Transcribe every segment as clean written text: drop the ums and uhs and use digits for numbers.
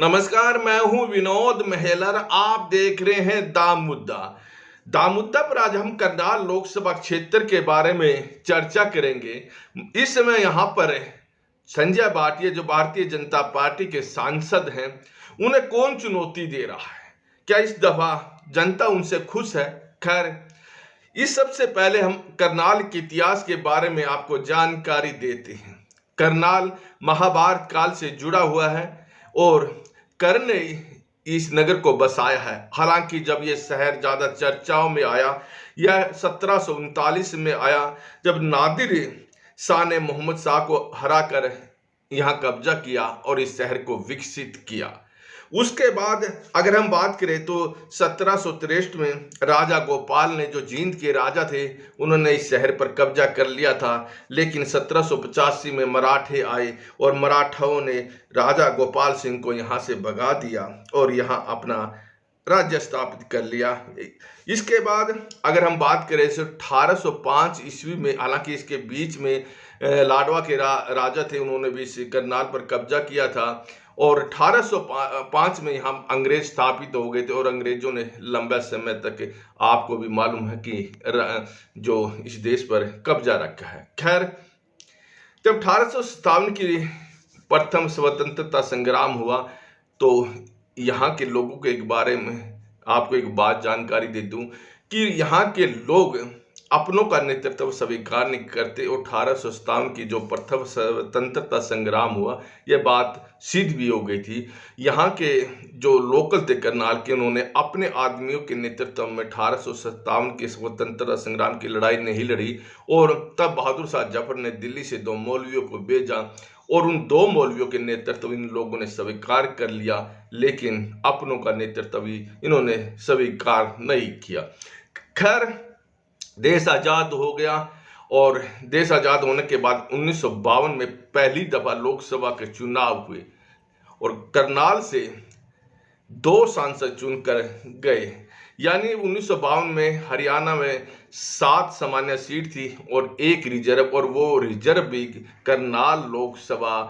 नमस्कार, मैं हूं विनोद महलर। आप देख रहे हैं दामुद्दा। दामुद्दा पर आज हम करनाल लोकसभा क्षेत्र के बारे में चर्चा करेंगे। इस समय यहां पर संजय भाटिया जो भारतीय जनता पार्टी के सांसद हैं, उन्हें कौन चुनौती दे रहा है? क्या इस दफा जनता उनसे खुश है? खैर, इस सबसे पहले हम करनाल के इतिहास के बारे में आपको जानकारी देते हैं। करनाल महाभारत काल से जुड़ा हुआ है और कर्ण ने इस नगर को बसाया है। हालांकि जब यह शहर ज्यादा चर्चाओं में आया, यह 1739 में आया, जब नादिर शाह ने मोहम्मद शाह को हराकर यहाँ कब्जा किया और इस शहर को विकसित किया। उसके बाद अगर हम बात करें तो 1763 में राजा गोपाल ने, जो जींद के राजा थे, उन्होंने इस शहर पर कब्जा कर लिया था। लेकिन 1785 में मराठे आए और मराठाओं ने राजा गोपाल सिंह को यहाँ से भगा दिया और यहाँ अपना राज्य स्थापित कर लिया। इसके बाद अगर हम बात करें तो 1805 ईस्वी में, हालांकि इसके बीच में लाडवा के राजा थे, उन्होंने भी इस करनाल पर कब्जा किया था और 1805 में यहाँ अंग्रेज स्थापित हो गए थे और अंग्रेजों ने लंबे समय तक, आपको भी मालूम है कि जो इस देश पर कब्जा रखा है। खैर, जब 1857 की प्रथम स्वतंत्रता संग्राम हुआ तो यहाँ के लोगों के एक बारे में आपको एक बात जानकारी दे दूं कि यहाँ के लोग अपनों का नेतृत्व स्वीकार नहीं करते और 1857 की जो प्रथम स्वतंत्रता संग्राम हुआ, यह बात सिद्ध भी हो गई थी। यहाँ के जो लोकल थे करनाल के, उन्होंने अपने आदमियों के नेतृत्व में 1857 के स्वतंत्रता संग्राम की लड़ाई नहीं लड़ी और तब बहादुर शाह जफर ने दिल्ली से 2 मौलवियों को भेजा और उन 2 मौलवियों के नेतृत्व इन लोगों ने स्वीकार कर लिया, लेकिन अपनों का नेतृत्व इन्होंने स्वीकार नहीं किया। खैर, देश आज़ाद हो गया और देश आज़ाद होने के बाद 1952 में पहली दफ़ा लोकसभा के चुनाव हुए और करनाल से 2 सांसद चुनकर गए। यानी 1952 में हरियाणा में 7 सामान्य सीट थी और 1 रिजर्व, और वो रिजर्व भी करनाल लोकसभा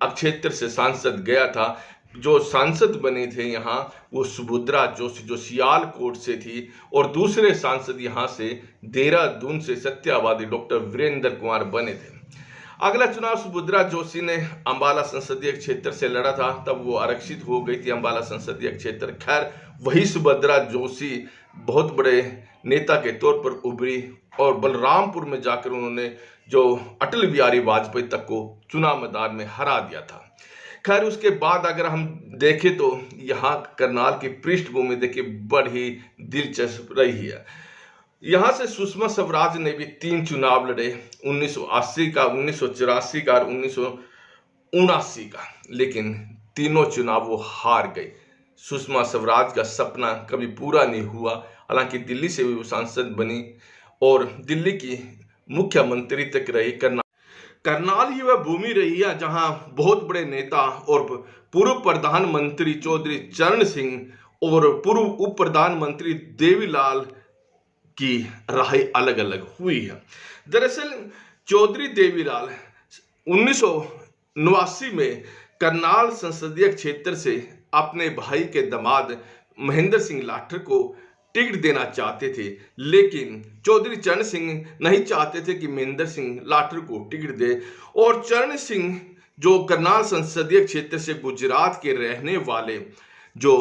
क्षेत्र से सांसद गया था। जो सांसद बने थे यहाँ, वो सुभद्रा जोशी जो सियालकोट से थी, और दूसरे सांसद यहाँ से देहरादून से सत्यवादी डॉक्टर वीरेंद्र कुमार बने थे। अगला चुनाव सुभद्रा जोशी ने अंबाला संसदीय क्षेत्र से लड़ा था, तब वो आरक्षित हो गई थी अंबाला संसदीय क्षेत्र। खैर, वही सुभद्रा जोशी बहुत बड़े नेता के तौर पर उभरी और बलरामपुर में जाकर उन्होंने जो अटल बिहारी वाजपेयी तक को चुनाव मैदान में हरा दिया था। खैर, उसके बाद अगर हम देखें तो यहाँ करनाल की पृष्ठभूमि देखिए बड़ी दिलचस्प रही है। यहाँ से सुषमा स्वराज ने भी 3 चुनाव लड़े, 1980 का, 1984 का और 1979 का, लेकिन तीनों चुनाव वो हार गई। सुषमा स्वराज का सपना कभी पूरा नहीं हुआ। हालांकि दिल्ली से भी वो सांसद बनी और दिल्ली की मुख्यमंत्री तक रही। करनाल ही वह भूमि रही है जहां बहुत बड़े नेता और पूर्व प्रधानमंत्री चौधरी चरण सिंह और पूर्व उप प्रधानमंत्री देवीलाल की राहें अलग अलग हुई है। दरअसल चौधरी देवीलाल 1989 में करनाल संसदीय क्षेत्र से अपने भाई के दामाद महेंद्र सिंह लाठर को टिकट देना चाहते थे, लेकिन चौधरी चरण सिंह नहीं चाहते थे कि महेंद्र सिंह लाठर को टिकट दे, और चरण सिंह जो करनाल संसदीय क्षेत्र से गुजरात के रहने वाले जो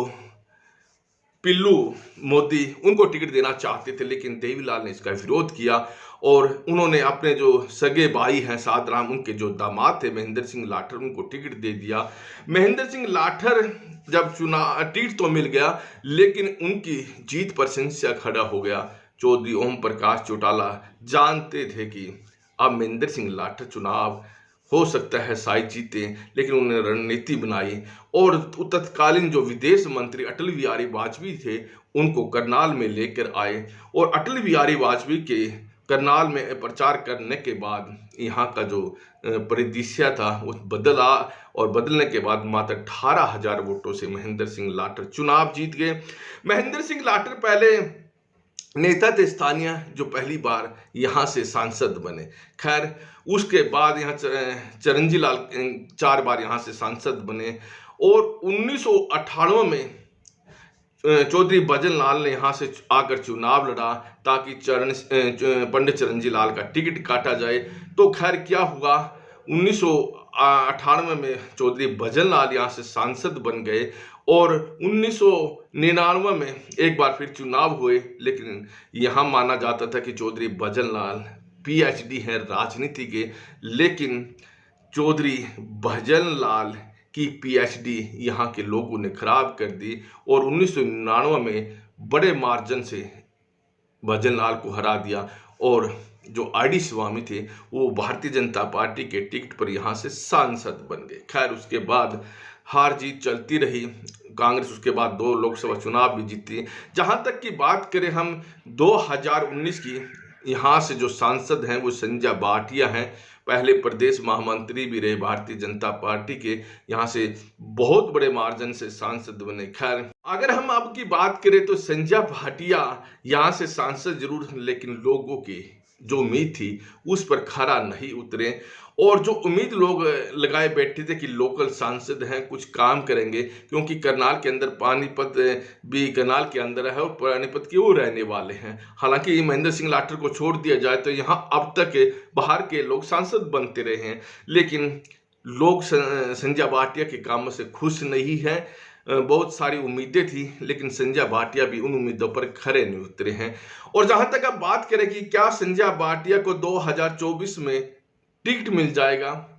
पिल्लू मोदी, उनको टिकट देना चाहते थे, लेकिन देवीलाल ने इसका विरोध किया और उन्होंने अपने जो सगे भाई हैं सादराम, उनके जो दामाद थे महेंद्र सिंह लाठर, उनको टिकट दे दिया। महेंद्र सिंह लाठर जब चुनाव टिकट तो मिल गया, लेकिन उनकी जीत पर संशय खड़ा हो गया। चौधरी ओम प्रकाश चौटाला जानते थे कि अब महेंद्र सिंह लाठर चुनाव हो सकता है शायद जीते, लेकिन उन्होंने रणनीति बनाई और तत्कालीन जो विदेश मंत्री अटल बिहारी वाजपेयी थे, उनको करनाल में लेकर आए और अटल बिहारी वाजपेयी के करनाल में प्रचार करने के बाद यहाँ का जो परिदृश्य था वो बदला और बदलने के बाद मात्र 18,000 वोटों से महेंद्र सिंह लाठर चुनाव जीत गए। महेंद्र सिंह लाठर पहले नेता थे स्थानीय, जो पहली बार यहाँ से सांसद बने। खैर, उसके बाद यहाँ चरणजी लाल 4 बार यहाँ से सांसद बने और 1998 में चौधरी भजन लाल ने यहाँ से आकर चुनाव लड़ा ताकि पंडित चरणजी लाल का टिकट काटा जाए। तो खैर क्या हुआ, 1998 में चौधरी भजन लाल यहाँ से सांसद बन गए और 1999 में एक बार फिर चुनाव हुए। लेकिन यहाँ माना जाता था कि चौधरी भजन लाल PhD हैं राजनीति के, लेकिन चौधरी भजन लाल की PhD यहाँ के लोगों ने खराब कर दी और 1999 में बड़े मार्जिन से भजन लाल को हरा दिया और जो RD स्वामी थे वो भारतीय जनता पार्टी के टिकट पर यहाँ से सांसद बन गए। खैर उसके बाद हार जीत चलती रही, कांग्रेस उसके बाद 2 लोकसभा चुनाव भी जीती। जहाँ तक की बात करें हम 2019 की, यहाँ से जो सांसद हैं वो संजय भाटिया हैं, पहले प्रदेश महामंत्री भी रहे भारतीय जनता पार्टी के, यहाँ से बहुत बड़े मार्जिन से सांसद बने। खैर अगर हम अब की बात करें तो संजय भाटिया यहाँ से सांसद जरूर, लेकिन लोगों की जो उम्मीद थी उस पर खरा नहीं उतरे और जो उम्मीद लोग लगाए बैठे थे कि लोकल सांसद हैं कुछ काम करेंगे, क्योंकि करनाल के अंदर पानीपत भी करनाल के अंदर है और पानीपत के वो रहने वाले हैं। हालांकि महेंद्र सिंह लाठर को छोड़ दिया जाए तो यहाँ अब तक बाहर के लोग सांसद बनते रहे हैं, लेकिन लोग संजय भाटिया के कामों से खुश नहीं हैं। बहुत सारी उम्मीदें थी लेकिन संजय भाटिया भी उन उम्मीदों पर खरे नहीं उतरे हैं। और जहां तक अब बात करें कि क्या संजय भाटिया को 2024 में टिकट मिल जाएगा,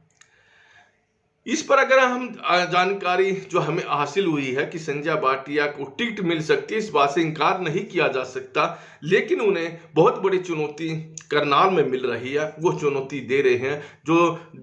इस पर अगर हम जानकारी जो हमें हासिल हुई है कि संजय भाटिया को टिकट मिल सकती है, इस बात से इनकार नहीं किया जा सकता, लेकिन उन्हें बहुत बड़ी चुनौती करनाल में मिल रही है। वो चुनौती दे रहे हैं जो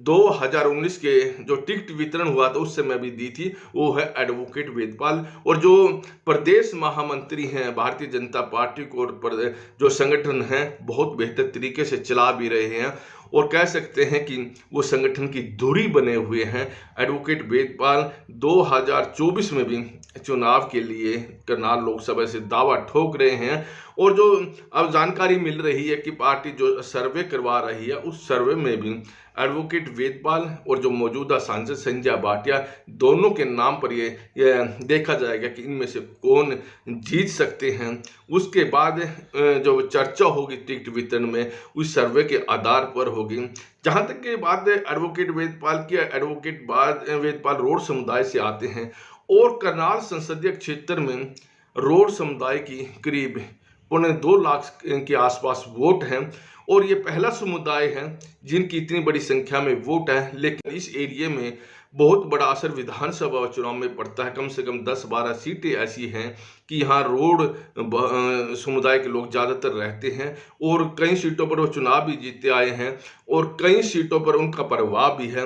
2019 के जो टिकट वितरण हुआ था उस समय भी दी थी, वो है एडवोकेट वेदपाल। और जो प्रदेश महामंत्री हैं भारतीय जनता पार्टी को और जो संगठन है बहुत बेहतर तरीके से चला भी रहे हैं और कह सकते हैं कि वो संगठन की धुरी बने हुए हैं। एडवोकेट वेदपाल 2024 में भी चुनाव के लिए करनाल लोकसभा से दावा ठोक रहे हैं। और जो अब जानकारी मिल रही है कि पार्टी जो सर्वे करवा रही है उस सर्वे में भी एडवोकेट वेदपाल और जो मौजूदा सांसद संजय भाटिया दोनों के नाम पर ये देखा जाएगा कि इनमें से कौन जीत सकते हैं। उसके बाद जो चर्चा होगी टिकट वितरण में उस सर्वे के आधार पर होगी। जहां तक की बात है एडवोकेट वेदपाल की, एडवोकेट वेदपाल रोड समुदाय से आते हैं और करनाल संसदीय क्षेत्र में रोड समुदाय की करीब 2.25 लाख के आसपास वोट हैं और ये पहला समुदाय है जिनकी इतनी बड़ी संख्या में वोट है। लेकिन इस एरिया में बहुत बड़ा असर विधानसभा चुनाव में पड़ता है। कम से कम 10-12 सीटें ऐसी हैं कि यहाँ रोड समुदाय के लोग ज़्यादातर रहते हैं और कई सीटों पर वो चुनाव भी जीते आए हैं और कई सीटों पर उनका प्रभाव भी है।